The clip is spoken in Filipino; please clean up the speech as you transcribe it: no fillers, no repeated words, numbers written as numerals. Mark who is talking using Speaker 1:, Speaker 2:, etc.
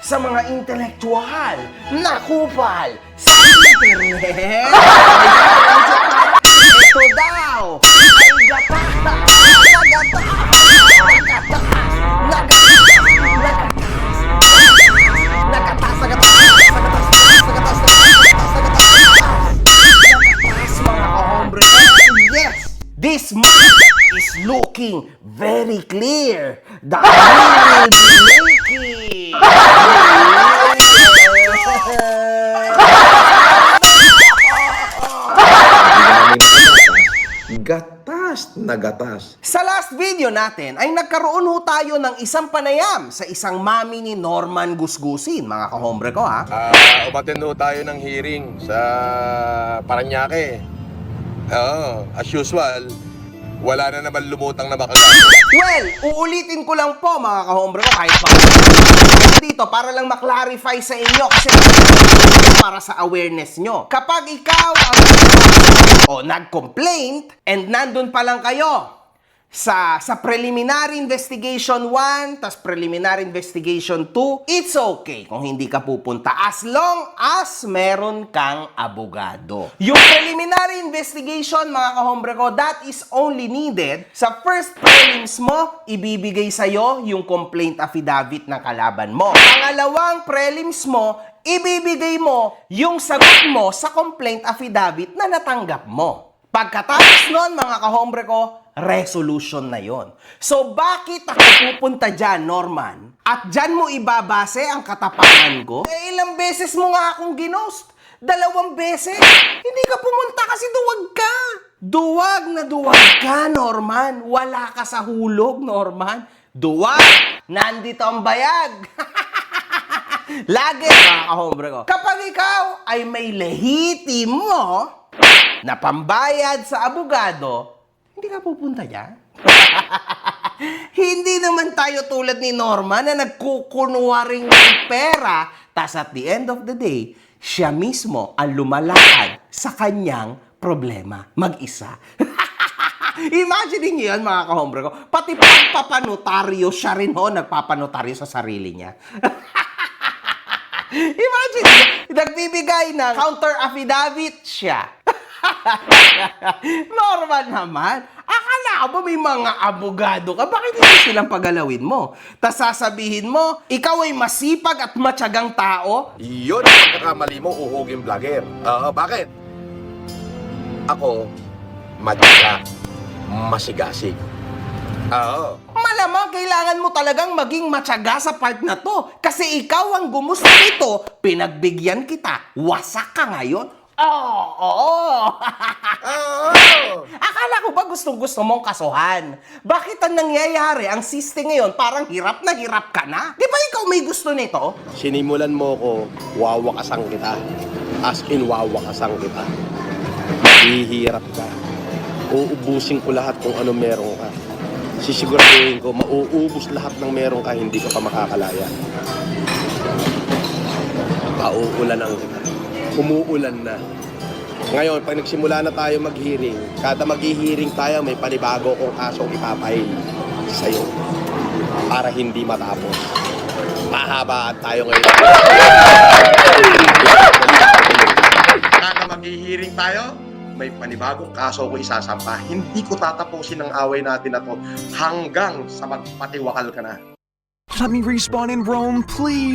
Speaker 1: sa mga intelektual na kupal sa internet. Ito daw ay gata. This month is looking very clear. The will be making.
Speaker 2: Gatas na gatas.
Speaker 1: Sa last video natin ay nagkaroon ho tayo ng isang panayam sa isang mami ni Norman Gusgusin, mga kahombre ko ha.
Speaker 2: Umattend ho tayo ng hearing sa Parañaque. As usual, wala na naman lumutang na makagamit.
Speaker 1: Well, uulitin ko lang po mga kahombre ko kahit pa dito para lang maklarify sa inyo kasi para sa awareness nyo. Kapag ikaw ang nag-complaint and nandun pa lang kayo sa preliminary investigation 1 tas preliminary investigation 2, it's okay kung hindi ka pupunta as long as meron kang abogado. Yung preliminary investigation, mga kahombre ko, that is only needed sa first prelims mo, ibibigay sa'yo yung complaint affidavit ng kalaban mo. Pangalawang prelims mo, ibibigay mo yung sagot mo sa complaint affidavit na natanggap mo. Pagkatapos nun, mga kahombre ko, resolution na yon. So, bakit ako pupunta dyan, Norman? At dyan mo ibabase ang katapangan ko? Ilang beses mo nga akong ginost? 2 beses? Hindi ka pumunta kasi duwag ka. Duwag na duwag ka, Norman. Wala ka sa hulog, Norman. Duwag! Nandito ang bayag. Lagi, mga kahombre ko. Kapag ikaw ay may lehitimo na pambayad sa abogado, hindi ka pupunta dyan? Hindi naman tayo tulad ni Norman na nagkukunwaring ng pera, tas at the end of the day, siya mismo ang lumalakad sa kanyang problema mag-isa. Imagine niyo yan, mga kahombre ko. Pati pagpapanotaryo, siya rin ho nagpapanotaryo sa sarili niya. Imagine niyo, nagbibigay ng counter affidavit siya. Normal naman. Akala ko ba may mga abogado ka? Bakit hindi silang pagalawin mo? Tas sasabihin mo, ikaw ay masipag at matyagang tao?
Speaker 2: Yun ang pagkakamali mo, uhuging vlogger. Bakit? Ako, madyaga, masigasig.
Speaker 1: Malamang kailangan mo talagang maging matyaga sa part na to. Kasi ikaw ang gumusto nito, pinagbigyan kita, wasak ka ngayon. Akala ko ba gustong-gusto mong kasuhan? Bakit ang nangyayari? Ang siste ngayon, parang hirap na hirap ka na. Di ba ikaw may gusto nito?
Speaker 2: Sinimulan mo ko, wawakasan kita. As in, wawakasan kita. Mahihirap ka. Uubusin ko lahat kung ano meron ka. Sisiguraduhin ko, mauubos lahat ng meron ka, hindi ka pa makakalaya. Pauulanan kita. Umuulan na. Ngayon, pag nagsimula na tayo mag-hearing, kada mag-hearing tayo, may panibago kong kasong ipapail sa'yo para hindi matapos. Mahabaan tayo ngayon. Kada mag-hearing tayo, may panibagong kaso ko isasampa. Hindi ko tatapusin ang away natin na to hanggang sa magpatiwakal ka na.
Speaker 3: Let me respawn in Rome, please.